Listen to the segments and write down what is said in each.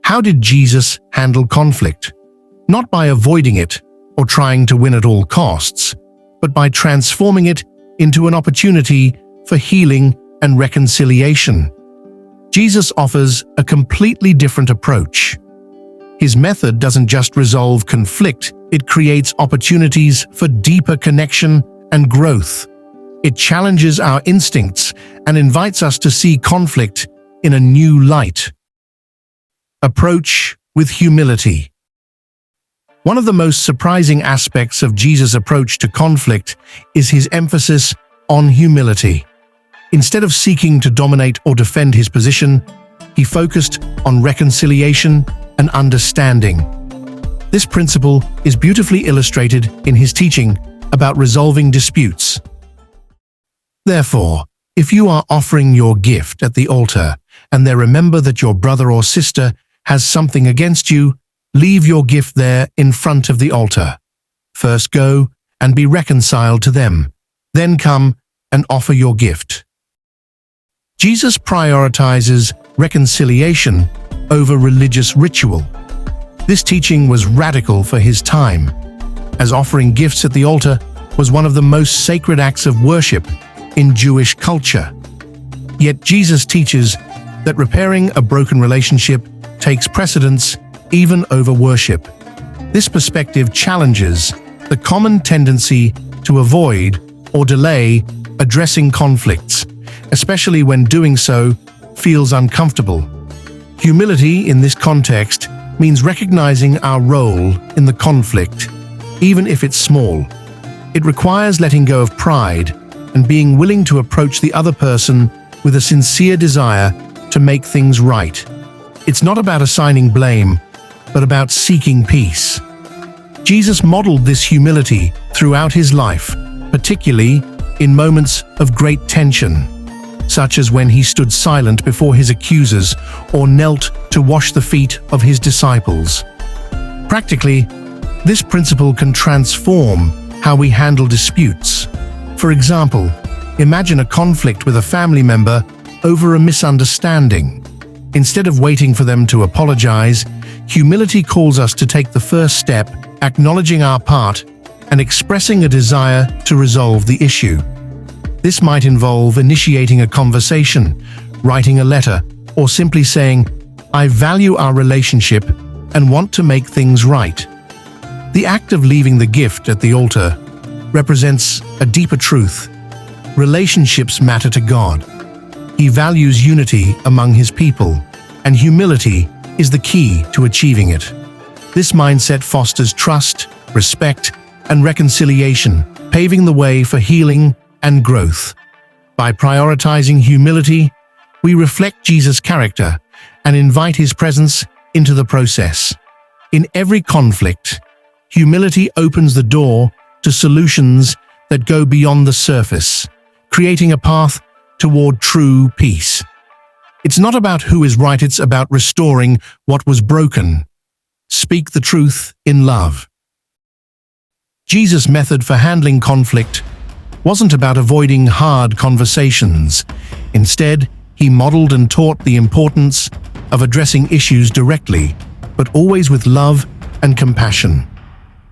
How did Jesus handle conflict? Not by avoiding it or trying to win at all costs, but by transforming it into an opportunity for healing and reconciliation. Jesus offers a completely different approach. His method doesn't just resolve conflict, it creates opportunities for deeper connection and growth. It challenges our instincts and invites us to see conflict in a new light. Approach with humility. One of the most surprising aspects of Jesus' approach to conflict is his emphasis on humility. Instead of seeking to dominate or defend his position, he focused on reconciliation and understanding. This principle is beautifully illustrated in his teaching about resolving disputes. Therefore, if you are offering your gift at the altar and there remember that your brother or sister has something against you, leave your gift there in front of the altar. First go and be reconciled to them, then come and offer your gift. Jesus prioritizes reconciliation over religious ritual. This teaching was radical for his time, as offering gifts at the altar was one of the most sacred acts of worship in Jewish culture. Yet Jesus teaches that repairing a broken relationship takes precedence even over worship. This perspective challenges the common tendency to avoid or delay addressing conflicts, especially when doing so feels uncomfortable. Humility in this context means recognizing our role in the conflict, even if it's small. It requires letting go of pride and being willing to approach the other person with a sincere desire to make things right. It's not about assigning blame, but about seeking peace. Jesus modeled this humility throughout his life, particularly in moments of great tension, such as when he stood silent before his accusers or knelt to wash the feet of his disciples. Practically, this principle can transform how we handle disputes. For example, imagine a conflict with a family member over a misunderstanding. Instead of waiting for them to apologize, humility calls us to take the first step, acknowledging our part and expressing a desire to resolve the issue. This might involve initiating a conversation, writing a letter, or simply saying, "I value our relationship and want to make things right." The act of leaving the gift at the altar represents a deeper truth. Relationships matter to God. He values unity among his people, and humility is the key to achieving it. This mindset fosters trust, respect, and reconciliation, paving the way for healing and growth. By prioritizing humility, we reflect Jesus' character and invite his presence into the process. In every conflict, humility opens the door to solutions that go beyond the surface, creating a path toward true peace. It's not about who is right, it's about restoring what was broken. Speak the truth in love. Jesus' method for handling conflict wasn't about avoiding hard conversations. Instead, he modeled and taught the importance of addressing issues directly, but always with love and compassion.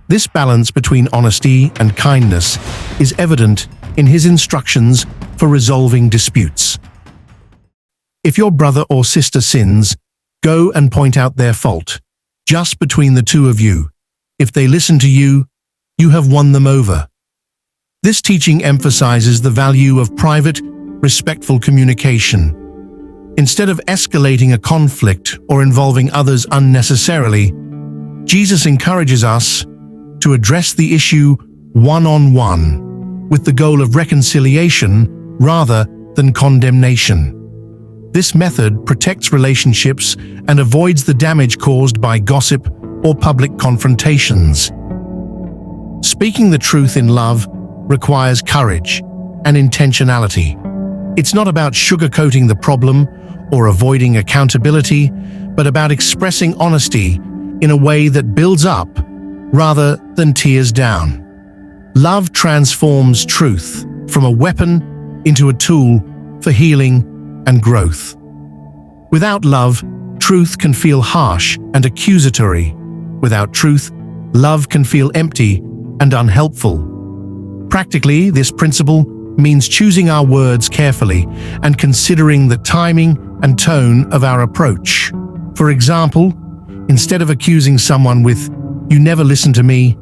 This balance between honesty and kindness is evident in his instructions for resolving disputes. If your brother or sister sins, go and point out their fault, just between the two of you. If they listen to you, you have won them over. This teaching emphasizes the value of private, respectful communication. Instead of escalating a conflict or involving others unnecessarily, Jesus encourages us to address the issue one-on-one, with the goal of reconciliation rather than condemnation. This method protects relationships and avoids the damage caused by gossip or public confrontations. Speaking the truth in love requires courage and intentionality. It's not about sugarcoating the problem or avoiding accountability, but about expressing honesty in a way that builds up rather than tears down. Love transforms truth from a weapon into a tool for healing and growth. Without love, Truth can feel harsh and accusatory. Without truth, love can feel empty and unhelpful. Practically, this principle means choosing our words carefully and considering the timing and tone of our approach. For example, instead of accusing someone with, "You never listen to me,"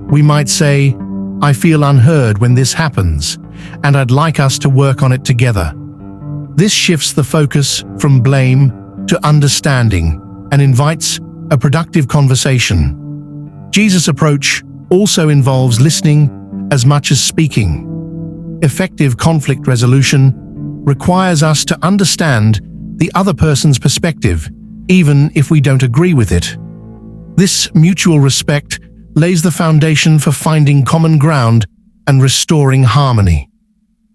we might say, "I feel unheard when this happens, and I'd like us to work on it together." This shifts the focus from blame to understanding and invites a productive conversation. Jesus' approach also involves listening as much as speaking. Effective conflict resolution requires us to understand the other person's perspective, even if we don't agree with it. This mutual respect lays the foundation for finding common ground and restoring harmony.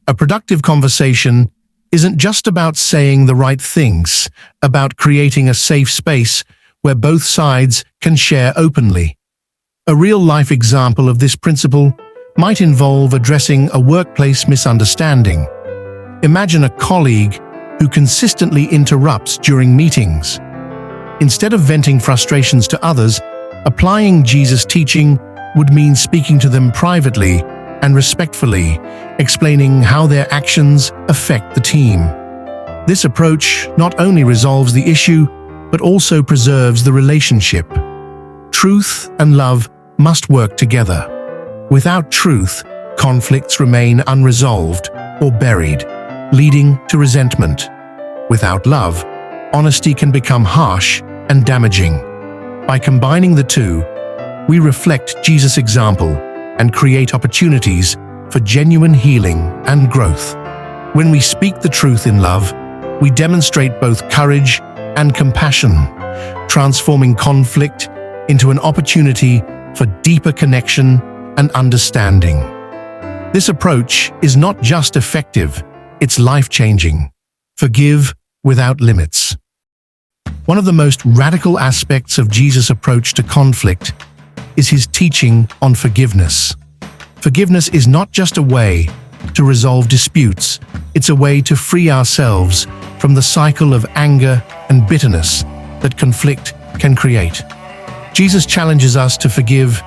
A productive conversation isn't just about saying the right things, about creating a safe space where both sides can share openly. A real-life example of this principle might involve addressing a workplace misunderstanding. Imagine a colleague who consistently interrupts during meetings. Instead of venting frustrations to others, applying Jesus' teaching would mean speaking to them privately and respectfully, explaining how their actions affect the team. This approach not only resolves the issue, but also preserves the relationship. Truth and love must work together. Without truth, conflicts remain unresolved or buried, leading to resentment. Without love, honesty can become harsh and damaging. By combining the two, we reflect Jesus' example and create opportunities for genuine healing and growth. When we speak the truth in love, we demonstrate both courage and compassion, transforming conflict into an opportunity for deeper connection and understanding. This approach is not just effective, it's life-changing. Forgive without limits. One of the most radical aspects of Jesus' approach to conflict is his teaching on forgiveness. Forgiveness is not just a way to resolve disputes, it's a way to free ourselves from the cycle of anger and bitterness that conflict can create. Jesus challenges us to forgive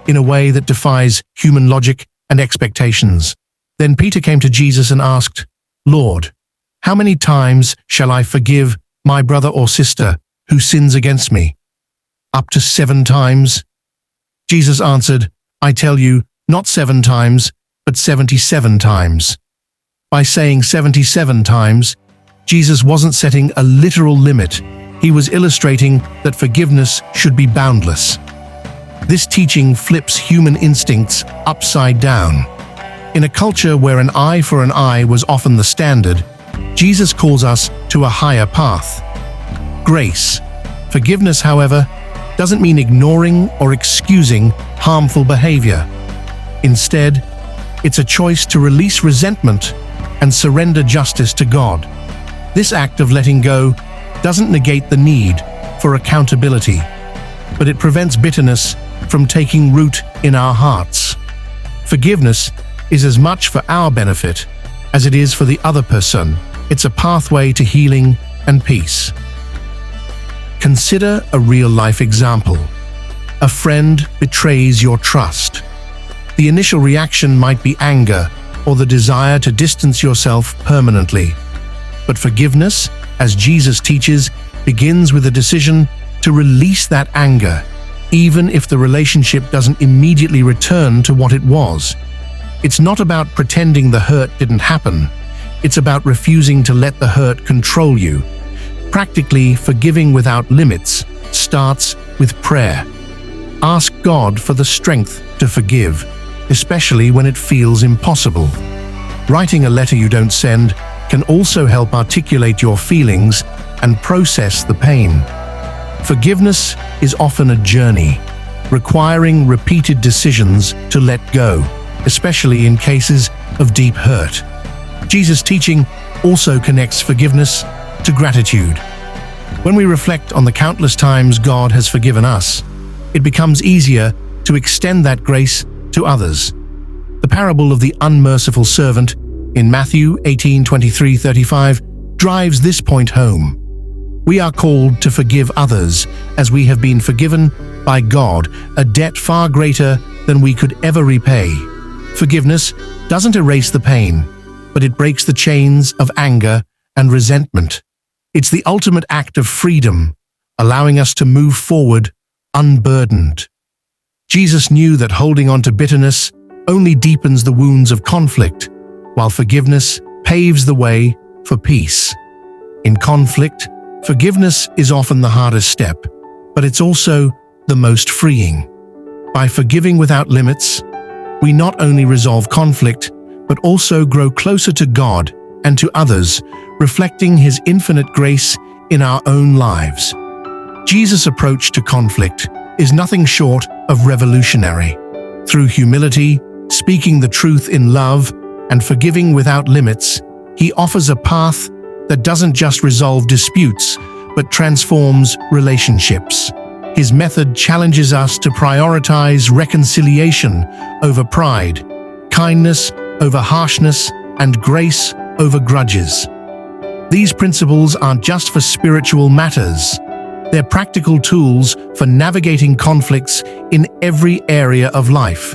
in a way that defies human logic and expectations. Then Peter came to Jesus and asked, "Lord, how many times shall I forgive my brother or sister who sins against me? Up to 7 times?" Jesus answered, "I tell you, not 7 times, but 77 times. By saying 77 times, Jesus wasn't setting a literal limit. He was illustrating that forgiveness should be boundless. This teaching flips human instincts upside down. In a culture where an eye for an eye was often the standard, Jesus calls us to a higher path. Grace. Forgiveness, however, doesn't mean ignoring or excusing harmful behavior. Instead, it's a choice to release resentment and surrender justice to God. This act of letting go doesn't negate the need for accountability, but it prevents bitterness from taking root in our hearts. Forgiveness is as much for our benefit as it is for the other person. It's a pathway to healing and peace. Consider a real-life example. A friend betrays your trust. The initial reaction might be anger or the desire to distance yourself permanently. But forgiveness, as Jesus teaches, begins with a decision to release that anger, even if the relationship doesn't immediately return to what it was. It's not about pretending the hurt didn't happen. It's about refusing to let the hurt control you. Practically, forgiving without limits starts with prayer. Ask God for the strength to forgive, especially when it feels impossible. Writing a letter you don't send can also help articulate your feelings and process the pain. Forgiveness is often a journey, requiring repeated decisions to let go, especially in cases of deep hurt. Jesus' teaching also connects forgiveness to gratitude. When we reflect on the countless times God has forgiven us, it becomes easier to extend that grace to others. The parable of the unmerciful servant in Matthew 18:23-35 drives this point home. We are called to forgive others as we have been forgiven by God, a debt far greater than we could ever repay. Forgiveness doesn't erase the pain, but it breaks the chains of anger and resentment. It's the ultimate act of freedom, allowing us to move forward unburdened. Jesus knew that holding on to bitterness only deepens the wounds of conflict, while forgiveness paves the way for peace. In conflict, forgiveness is often the hardest step, but it's also the most freeing. By forgiving without limits, we not only resolve conflict, but also grow closer to God and to others, reflecting His infinite grace in our own lives. Jesus' approach to conflict is nothing short of revolutionary. Through humility, speaking the truth in love, and forgiving without limits, He offers a path that doesn't just resolve disputes, but transforms relationships. His method challenges us to prioritize reconciliation over pride, kindness over harshness, and grace over grudges. These principles aren't just for spiritual matters. They're practical tools for navigating conflicts in every area of life.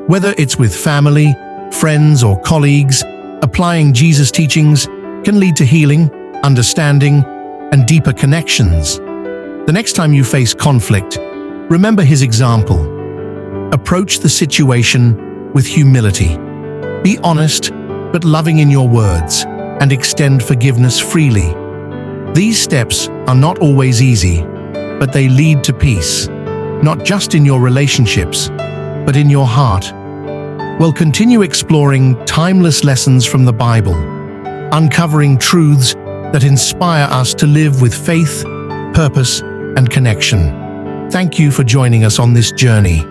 Whether it's with family, friends, or colleagues, applying Jesus' teachings can lead to healing, understanding, and deeper connections. The next time you face conflict, remember His example. Approach the situation with humility. Be honest, but loving in your words, and extend forgiveness freely. These steps are not always easy, but they lead to peace, not just in your relationships, but in your heart. We'll continue exploring timeless lessons from the Bible, uncovering truths that inspire us to live with faith, purpose, and connection. Thank you for joining us on this journey.